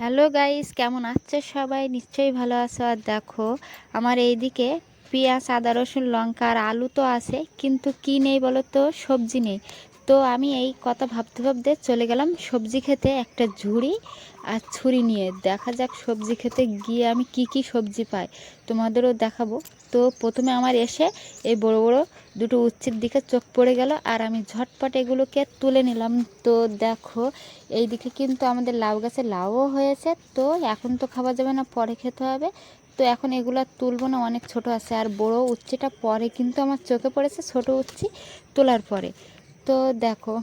Hello guys, কেমন আছো সবাই? নিশ্চয়ই ভালো আছো। আর দেখো, আমার এইদিকে পেঁয়াজ, আদা, রসুন, লঙ্কা আর আলু তো আছে, কিন্তু কি নেই বলো তো? সবজি নেই। তো আমি এই কথা ভাবতে ভাবতে চলে গেলাম সবজি খেতে, একটা ঝুড়ি আর ছুরি নিয়ে। দেখা যাক সবজি খেতে গিয়ে আমি কি কি সবজি পাই, তোমাদেরও দেখাবো। তো প্রথমে আমার এসে এই বড় বড় দুটো উচ্ছের দিকে চোখ পড়ে গেল, আর আমি ঝটপট এগুলোকে তুলে নিলাম। তো দেখো, এই দিকে কিন্তু আমাদের লাউ গাছে লাউও হয়েছে। তো এখন তো খাওয়া যাবে না, পরে খেতে হবে। তো এখন এগুলো তুলবো না, অনেক ছোট আছে। আর বড় উচ্ছেটা পরে কিন্তু আমার চোখে পড়েছে, ছোট উচ্ছে তোলার পরে। তো দেখো,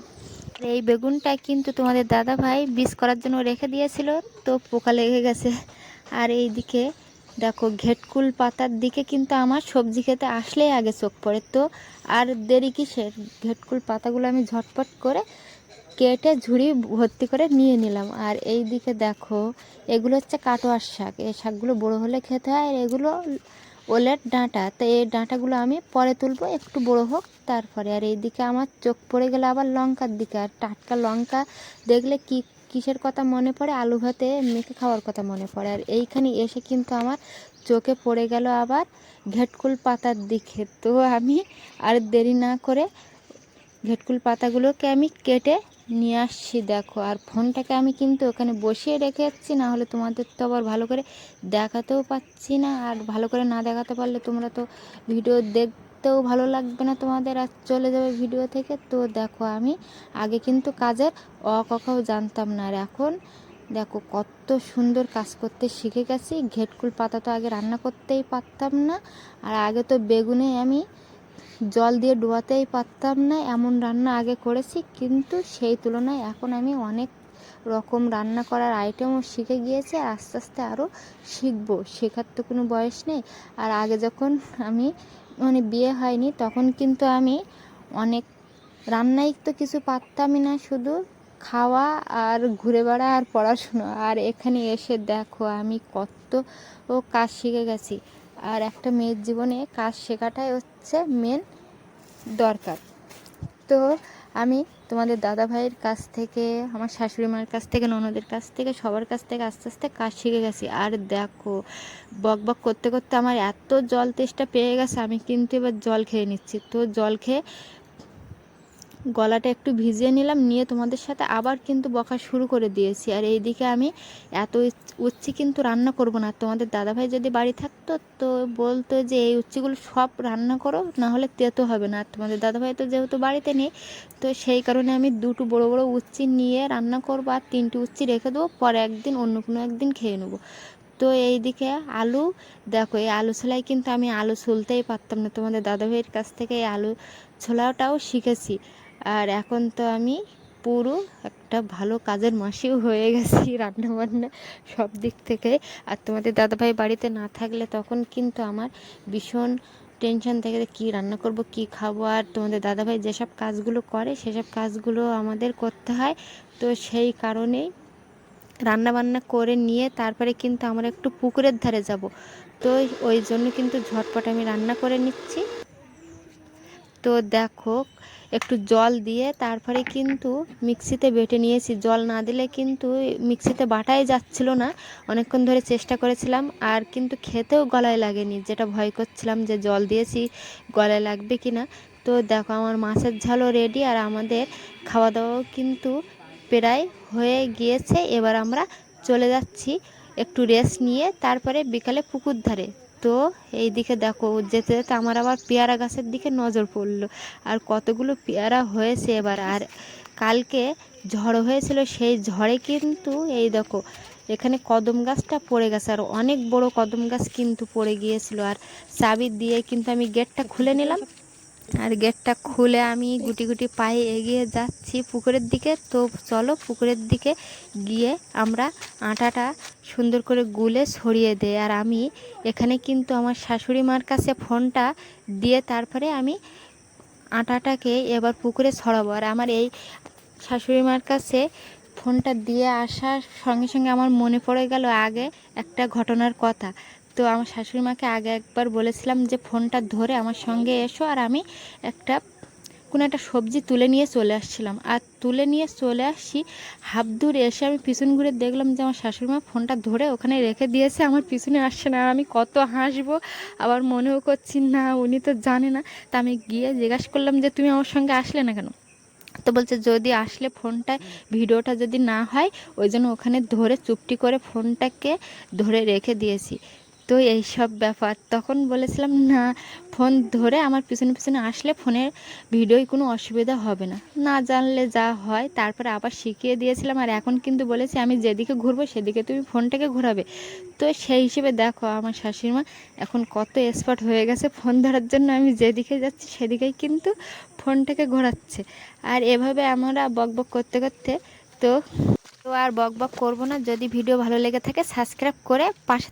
এই বেগুনটা কিন্তু তোমাদের দাদা ভাই বীজ করার জন্য রেখে দিয়েছিল, তো পোকা লেগে গেছে। আর এই দিকে দেখো, ঘেটকুল পাতার দিকে কিন্তু আমার সবজি খেতে আসলেই আগে চোখ পড়ে। তো আর দেরি কিসের, ঘেটকুল পাতাগুলো আমি ঝটপট করে কেটে ঝুড়ি ভর্তি করে নিয়ে নিলাম। আর এই দিকে দেখো, এগুলো হচ্ছে কাটোয়ার শাক। এই শাকগুলো বড় হলে খেতে হয়, আর এগুলো ওলের ডাঁটা। তো এই ডাঁটাগুলো আমি পরে তুলবো, একটু বড় হোক তারপরে। আর এইদিকে আমার চোখ পড়ে গেল আবার লঙ্কার দিকে। আর টাটকা লঙ্কা দেখলে কি কিসের কথা মনে পড়ে? আলু ভাতে মেখে খাওয়ার কথা মনে পড়ে। আর এইখানে এসে কিন্তু আমার চোখে পড়ে গেল আবার ঘেটকুল পাতার দিকে। তো আমি আর দেরি না করে ঘেটকুল পাতাগুলোকে আমি কেটে নিয়ে আসছি। দেখো, আর ফোনটাকে আমি কিন্তু ওখানে বসিয়ে রেখে যাচ্ছি, না হলে তোমাদের তো আবার ভালো করে দেখাতেও পাচ্ছি না। আর ভালো করে না দেখাতে পারলে তোমরা তো ভিডিও দেখতেও ভালো লাগবে না তোমাদের, আর চলে যাবে ভিডিও থেকে। তো দেখো, আমি আগে কিন্তু কাজের কখাও জানতাম না, আর এখন দেখো কত সুন্দর কাজ করতে শিখে গেছি। ঘেটকুল পাতা তো আগে রান্না করতেই পারতাম না, আর আগে তো বেগুনে আমি জল দিয়ে ডোবাতেই পারতাম না, এমন রান্না আগে করেছি। কিন্তু সেই তুলনায় এখন আমি অনেক রকম রান্না করার আইটেমও শিখে গিয়েছি, আর আস্তে আস্তে আরও শিখবো। শেখার তো কোনো বয়স নেই। আর আগে যখন আমি বিয়ে হয়নি, তখন কিন্তু আমি অনেক রান্নাই তো কিছু পারতামই না, শুধু খাওয়া আর ঘুরে বেড়া আর পড়াশুনো। আর এখানে এসে দেখো আমি কত কাজ শিখে গেছি। আর একটা মেয়ের জীবনে কাজ শেখাটাই হচ্ছে মেন দরকার। তো আমি তোমাদের দাদা ভাইয়ের কাছ থেকে, আমার শাশুড়ি মার কাছ থেকে, ননদের কাছ থেকে, সবার কাছ থেকে আস্তে আস্তে কাজ শিখে গেছি। আর দেখো, বক বক করতে করতে আমার এত জল তেষ্টা পেয়ে গেছে, আমি কিন্তু এবার জল খেয়ে নিচ্ছি। তো জল খেয়ে গলাটা একটু ভিজিয়ে নিলাম, নিয়ে তোমাদের সাথে আবার কিন্তু বকা শুরু করে দিয়েছি। আর এইদিকে আমি এত উচ্ছি কিন্তু রান্না করব না। তোমাদের দাদাভাই যদি বাড়ি থাকতো তো বলতো যে এই উচ্ছিগুলো সব রান্না করো, না হলে তেতো হবে না। আর তোমাদের দাদাভাই তো যেহেতু বাড়িতে নেই, তো সেই কারণে আমি দুটো বড় বড় উচ্ছি নিয়ে রান্না করবো, আর তিনটে উচ্ছি রেখে দেবো, পরে একদিন অন্য কোনো একদিন খেয়ে নেবো। তো এইদিকে আলু, দেখো এই আলু ছোলাই কিন্তু আমি আলু ছুলতেই পারতাম না, তোমাদের দাদাভাইয়ের কাছ থেকে এই আলু ছোলাটাও শিখেছি। আর এখন তো আমি পুরো একটা ভালো কাজের মাসিও হয়ে গেছি, রান্না বান্না সব দিক থেকে। আর তোমাদের দাদাভাই বাড়িতে না থাকলে তখন কিন্তু আমার ভীষণ টেনশন থেকে কী রান্না করব, কি খাবো। আর তোমাদের দাদাভাই যেসব কাজগুলো করে সেসব কাজগুলো আমাদের করতে হয়। তো সেই কারণেই রান্না বান্না করে নিয়ে তারপরে কিন্তু আমরা একটু পুকুরের ধারে যাব। তো ওই জন্য কিন্তু ঝটপট আমি রান্না করে নিচ্ছি। তো দেখো, একটু জল দিয়ে তারপরে কিন্তু মিক্সিতে বেটে নিয়েছি। জল না দিলে কিন্তু মিক্সিতে বাটাই যাচ্ছিল না, অনেকক্ষণ ধরে চেষ্টা করেছিলাম, আর কিন্তু খেতেও গলায় লাগেনি, যেটা ভয় করছিলাম যে জল দিয়েছি গলায় লাগবে কি না। তো দেখো, আমার মাছের ঝালও রেডি, আর আমাদের খাওয়া দাওয়াও কিন্তু প্রায় হয়ে গিয়েছে। এবার আমরা চলে যাচ্ছি একটু রেস্ট নিয়ে, তারপরে বিকালে পুকুর ধারে। তো এই দিকে দেখো, যেতে যেতে আমার আবার পেয়ারা গাছের দিকে নজর পড়লো, আর কতগুলো পেয়ারা হয়েছে এবার। আর কালকে ঝড় হয়েছিল, সেই ঝড়ে কিন্তু এই দেখো এখানে কদম গাছটা পড়ে গেছে, আর অনেক বড় কদম গাছ কিন্তু পড়ে গিয়েছিল। আর চাবি দিয়ে কিন্তু আমি গেটটা খুলে নিলাম, আর গেটটা খুলে আমি গুটি গুটি পায়ে এগিয়ে যাচ্ছি পুকুরের দিকে। তো চলো পুকুরের দিকে গিয়ে আমরা আটাটা সুন্দর করে গুলে ছড়িয়ে দেই। আর আমি এখানে কিন্তু আমার শাশুড়ি মার কাছে ফোনটা দিয়ে তারপরে আমি আটাটাকে এবার পুকুরে ছড়াবো। আর আমার এই শাশুড়ি মার কাছে ফোনটা দিয়ে আসার সঙ্গে সঙ্গে আমার মনে পড়ে গেল আগে একটা ঘটনার কথা। তো আমার শাশুড়ি মাকে আগে একবার বলেছিলাম যে ফোনটা ধরে আমার সঙ্গে এসো, আর আমি একটা কোনো একটা সবজি তুলে নিয়ে চলে আসছিলাম, আর তুলে নিয়ে চলে আসছি, হাফ দূর এসে আমি পিছন ঘুরে দেখলাম যে আমার শাশুড়িমা ফোনটা ধরে ওখানে রেখে দিয়েছে, আমার পিছনে আসছে না। আর আমি কত হাসবো, আবার মনেও করছি না উনি তো জানে না। তা আমি গিয়ে জিজ্ঞাসা করলাম যে তুমি আমার সঙ্গে আসলে না কেন? তো বলছে যদি আসলে ফোনটা ভিডিওটা যদি না হয়, ওই জন্য ওখানে ধরে চুপটি করে ফোনটাকে ধরে রেখে দিয়েছি। তো এই সব ব্যাপার তখন বলেছিলাম না, ফোন ধরে আমার পিছনে পিছনে আসলে ফোনের ভিডিওয় কোনো অসুবিধা হবে না, না জানলে যা হয়। তারপরে আবার শিখিয়ে দিয়েছিলাম, আর এখন কিন্তু বলেছি আমি যেদিকে ঘুরবো সেদিকে তুমি ফোনটাকে ঘোরাবে। তো সেই হিসেবে দেখো আমার শাশুড়িমা এখন কত এক্সপার্ট হয়ে গেছে ফোন ধরার জন্য, আমি যেদিকে যাচ্ছি সেদিকেই কিন্তু ফোনটাকে ঘোরাচ্ছে। আর এভাবে আমরা বকবক করতে করতে তো তো আর বকবক করবো না। যদি ভিডিও ভালো লেগে থাকে সাবস্ক্রাইব করে পাশে